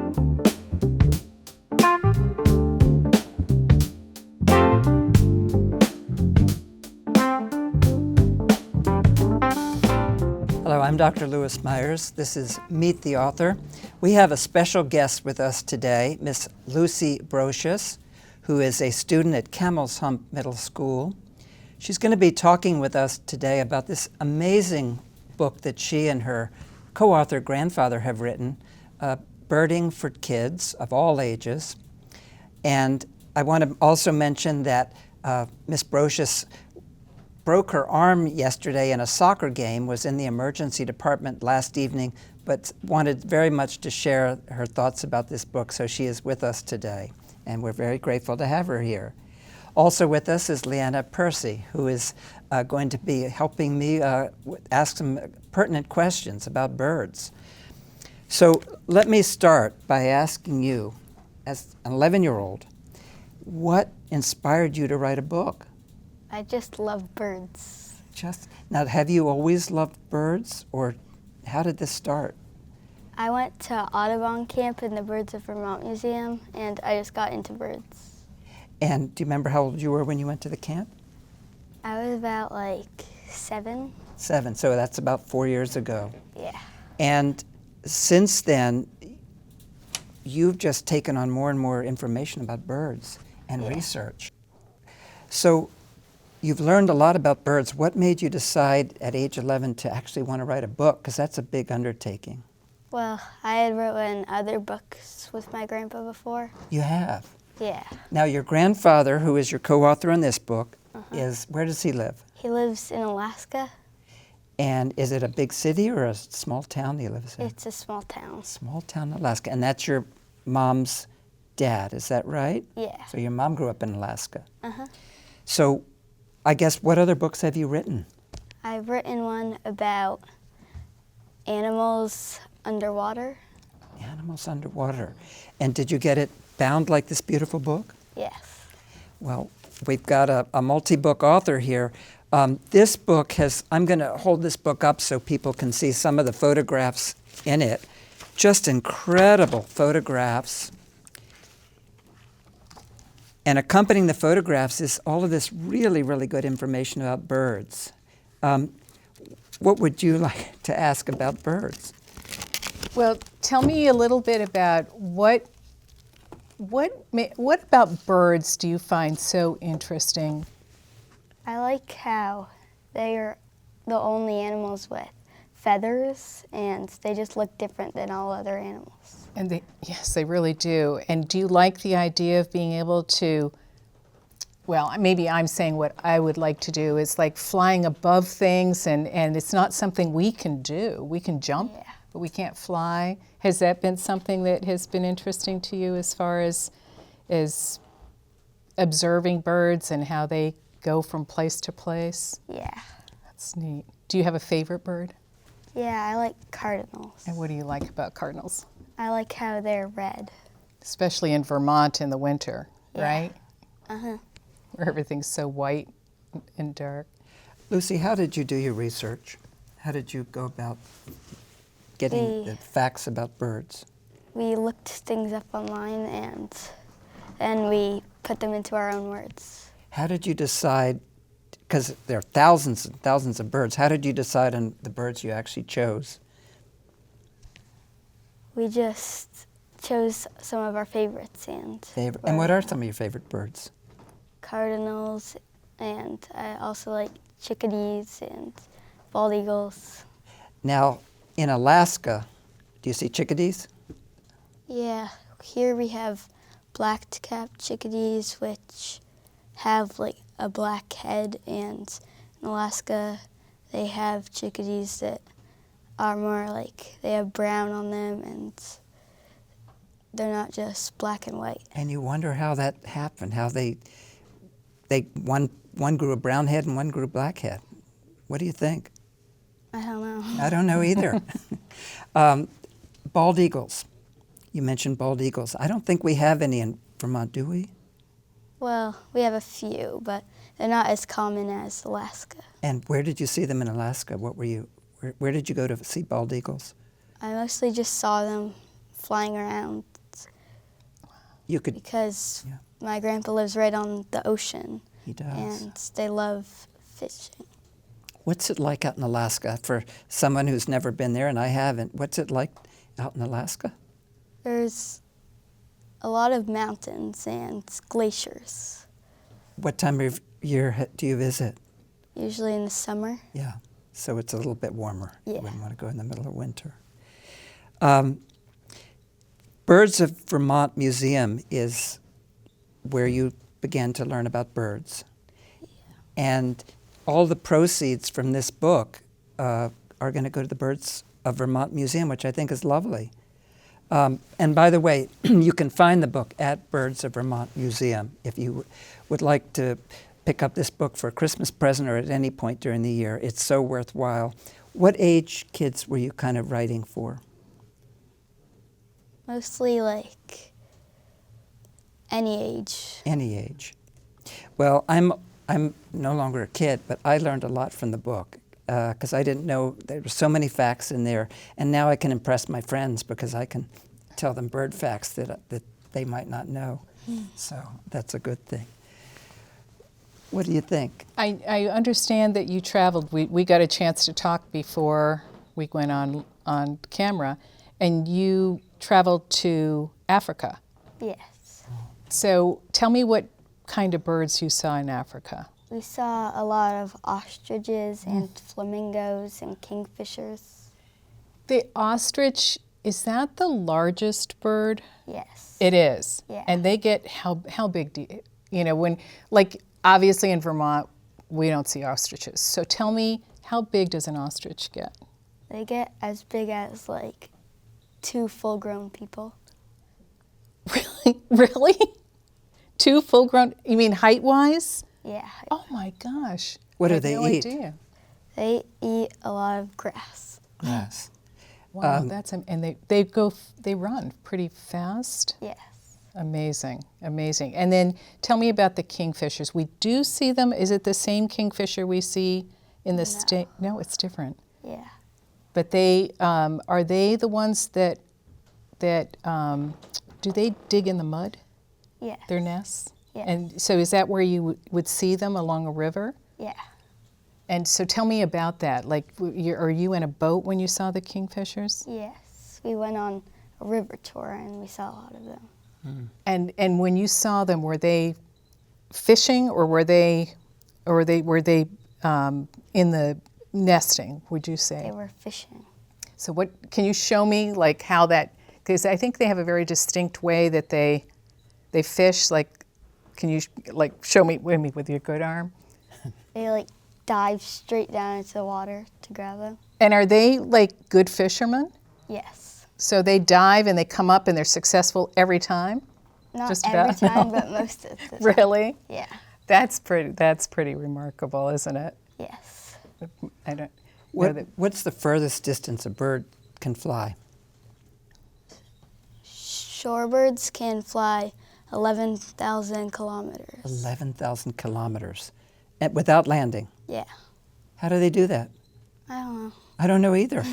Hello, I'm Dr. Louis Meyers. This is Meet the Author. We have a special guest with us today, Miss Lucy Broscious, who is a student at Camel's Hump Middle School. She's going to be talking with us today about this amazing book that she and her co-author grandfather have written, Birding for Kids of all ages. And I want to also mention that Miss Broscious broke her arm yesterday in a soccer game, was in the emergency department last evening, but wanted very much to share her thoughts about this book, so she is with us today, and we're very grateful to have her here. Also with us is Lianna Percy, who is going to be helping me ask some pertinent questions about birds. So let me start by asking you, as an 11-year-old, what inspired you to write a book? I just love birds. Now, have you always loved birds, or how did this start? I went to Audubon Camp in the Birds of Vermont Museum, and I just got into birds. And do you remember how old you were when you went to the camp? I was about like 7. 7, so that's about 4 years ago. Yeah. And since then, you've just taken on more and more information about birds and research. So you've learned a lot about birds. What made you decide at age 11 to actually want to write a book? Because that's a big undertaking. Well, I had written other books with my grandpa before. You have? Yeah. Now, your grandfather, who is your co-author on this book, where does he live? He lives in Alaska. And is it a big city or a small town that he lives in? It's a small town. Small town, Alaska. And that's your mom's dad, is that right? Yeah. So your mom grew up in Alaska. Uh-huh. So I guess what other books have you written? I've written one about animals underwater. Animals underwater. And did you get it bound like this beautiful book? Yes. Well, we've got a multi-book author here. This book has, I'm going to hold this book up so people can see some of the photographs in it. Just incredible photographs. And accompanying the photographs is all of this really, really good information about birds. What would you like to ask about birds? Well, tell me a little bit about what about birds do you find so interesting? I like how they are the only animals with feathers, and they just look different than all other animals. And yes, they really do. And do you like the idea of being able to, well, maybe I'm saying what I would like to do is like flying above things, and it's not something we can do. We can jump, but we can't fly. Has that been something that has been interesting to you as far as observing birds and how they go from place to place? Yeah. That's neat. Do you have a favorite bird? Yeah, I like cardinals. And what do you like about cardinals? I like how they're red. Especially in Vermont in the winter, right? Uh-huh. Where everything's so white and dark. Lucy, how did you do your research? How did you go about getting the facts about birds? We looked things up online, and we put them into our own words. How did you decide, because there are thousands and thousands of birds, how did you decide on the birds you actually chose? We just chose some of our favorites. And what are some of your favorite birds? Cardinals, and I also like chickadees and bald eagles. Now, in Alaska, do you see chickadees? Yeah, here we have black-capped chickadees, which have like a black head, and in Alaska they have chickadees that are more like, they have brown on them, and they're not just black and white. And you wonder how that happened, how one grew a brown head and one grew a black head. What do you think? I don't know. I don't know either. Bald eagles. You mentioned bald eagles. I don't think we have any in Vermont, do we? Well, we have a few, but they're not as common as Alaska. And where did you see them in Alaska? Where did you go to see bald eagles? I mostly just saw them flying around You could. because Yeah. my grandpa lives right on the ocean, He does. and they love fishing. What's it like out in Alaska for someone who's never been there, and I haven't? What's it like out in Alaska? There's a lot of mountains and glaciers, What time of year do you visit? usually in the summer. Yeah, so it's a little bit warmer. You Yeah. wouldn't want to go in the middle of winter. Birds of Vermont Museum is where you began to learn about birds. Yeah. And all the proceeds from this book are going to go to the Birds of Vermont Museum, which I think is lovely. And by the way, you can find the book at Birds of Vermont Museum if you would like to pick up this book for a Christmas present or at any point during the year. It's so worthwhile. What age kids were you kind of writing for? Mostly like any age. Any age. Well, I'm no longer a kid, but I learned a lot from the book because I didn't know there were so many facts in there, and now I can impress my friends because I can tell them bird facts that they might not know. So that's a good thing. What do you think? I understand that you traveled. We got a chance to talk before we went on camera, and you traveled to Africa. Yes. So tell me what kind of birds you saw in Africa. We saw a lot of ostriches and flamingos and kingfishers. The ostrich, is that the largest bird? Yes. It is. Yeah. And they get, how big do you know, when, like, obviously in Vermont, we don't see ostriches. So tell me, how big does an ostrich get? They get as big as like 2 full-grown people. Really? Really? 2 full-grown, you mean height-wise? Yeah. Oh my gosh. What I do had they no eat? idea. They eat a lot of grass. Yes. Wow, and they run pretty fast. Yes. Amazing, amazing. And then tell me about the kingfishers. We do see them. Is it the same kingfisher we see in the state? No, it's different. Yeah. But they are they the ones that do they dig in the mud? Yes. Their nests? Yes. And so is that where you would see them along a river? Yeah. And so tell me about that. Like, are you in a boat when you saw the kingfishers? Yes. We went on a river tour and we saw a lot of them. And when you saw them, were they fishing or were they in the nesting? Would you say? They were fishing. So what can you show me, like how that? Because I think they have a very distinct way that they fish. Like, can you like show me with your good arm? They like dive straight down into the water to grab them. And are they like good fishermen? Yes. So they dive and they come up and they're successsul every time? Not Just every about? time, No. but most of the time. Really? Yeah. That's pretty remarkable, isn't it? Yes. I don't know that. What's the furthest distance a bird can fly? Shorebirds can fly 11,000 kilometers. 11,000 kilometers and without landing. Yeah. How do they do that? I don't know. I don't know either.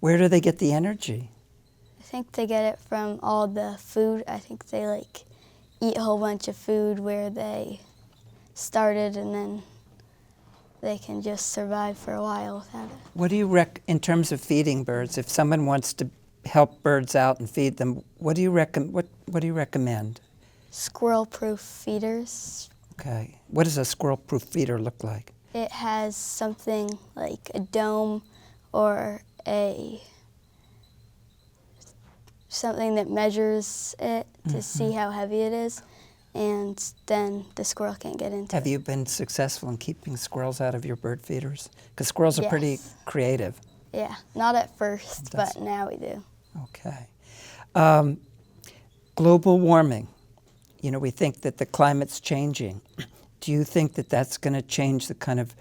Where do they get the energy? I think they get it from all the food. I think they like eat a whole bunch of food where they started, and then they can just survive for a while without it. What do you in terms of feeding birds? If someone wants to help birds out and feed them, what do you recommend? Squirrel-proof feeders. Okay. What does a squirrel-proof feeder look like? It has something like a dome or something that measures it to see how heavy it is, and then the squirrel can't get into Have it. you been successful in keeping squirrels out of your bird feeders? Because squirrels are pretty Yes. creative. Yeah, not at first, That's- but now we do. Okay. Global warming. You know, we think that the climate's changing. Do you think that that's going to change the kind of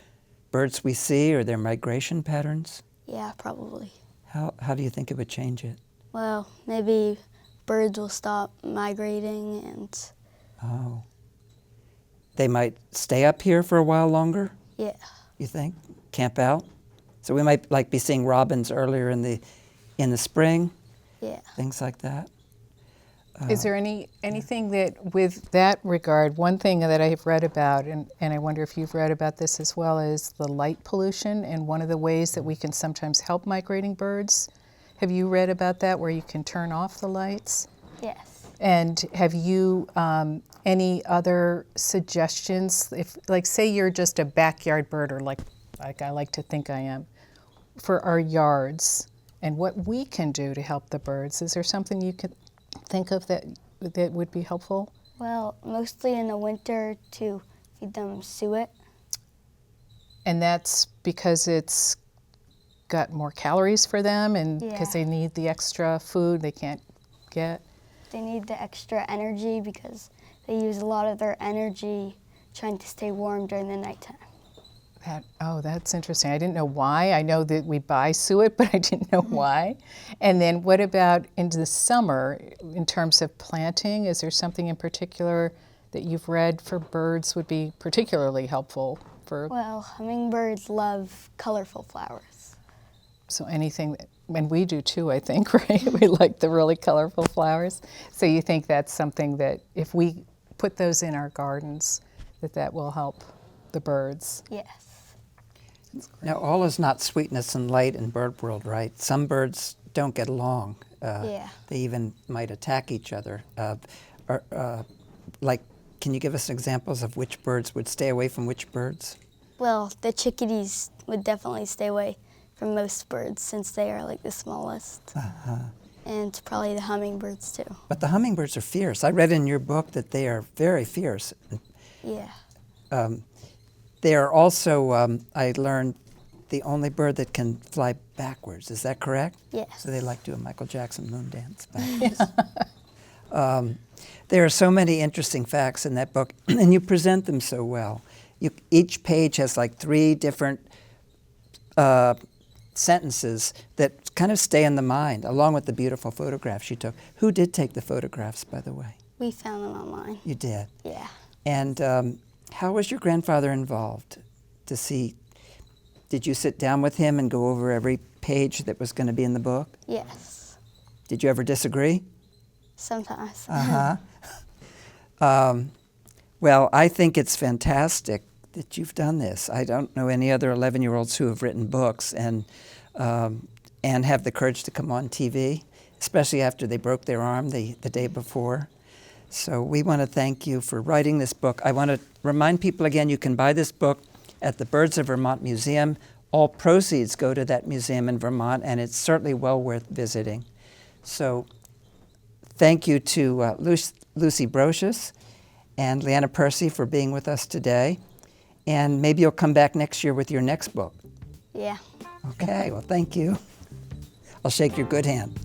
birds we see or their migration patterns? Yeah, probably. How do you think it would change it? Well, maybe birds will stop migrating and Oh. They might stay up here for a while longer, yeah. you think? Camp out? So we might be seeing robins earlier in the spring, Yeah. things like that. Is there anything that, with that regard, one thing that I have read about, and I wonder if you've read about this as well, is the light pollution, and one of the ways that we can sometimes help migrating birds. Have you read about that, where you can turn off the lights? Yes. And have you any other suggestions? If, like, say you're just a backyard birder, like I like to think I am, for our yards, and what we can do to help the birds. Is there something you could think of that would be helpful? Well, mostly in the winter to feed them suet. And that's because it's got more calories for them, and because they need the extra food they can't get? They need the extra energy because they use a lot of their energy trying to stay warm during the nighttime. That's interesting. I didn't know why. I know that we buy suet, but I didn't know why. And then what about into the summer in terms of planting? Is there something in particular that you've read for birds would be particularly helpful for? Well, hummingbirds love colorful flowers. So anything, and we do too, I think, right? We like the really colorful flowers. So you think that's something that if we put those in our gardens, that will help the birds? Yes. Now, all is not sweetness and light in bird world, right? Some birds don't get along. They even might attack each other. Can you give us examples of which birds would stay away from which birds? Well, the chickadees would definitely stay away from most birds since they are like the smallest. And probably the hummingbirds too. But the hummingbirds are fierce. I read in your book that they are very fierce. Yeah. They are also, I learned, the only bird that can fly backwards. Is that correct? Yes. So they like to do a Michael Jackson moon dance backwards. There are so many interesting facts in that book, and you present them so well. Each page has like 3 different sentences that kind of stay in the mind, along with the beautiful photographs you took. Who did take the photographs, by the way? We found them online. You did? Yeah. And how was your grandfather involved to see? Did you sit down with him and go over every page that was going to be in the book? Yes. Did you ever disagree? Sometimes. Well, I think it's fantastic that you've done this. I don't know any other 11-year-olds who have written books and have the courage to come on TV, especially after they broke their arm the day before. So we want to thank you for writing this book. I want to remind people again, you can buy this book at the Birds of Vermont Museum. All proceeds go to that museum in Vermont, and it's certainly well worth visiting. So thank you to Lucy Broscious and Lianna Percy for being with us today. And maybe you'll come back next year with your next book. Yeah. Okay, well, thank you. I'll shake your good hand.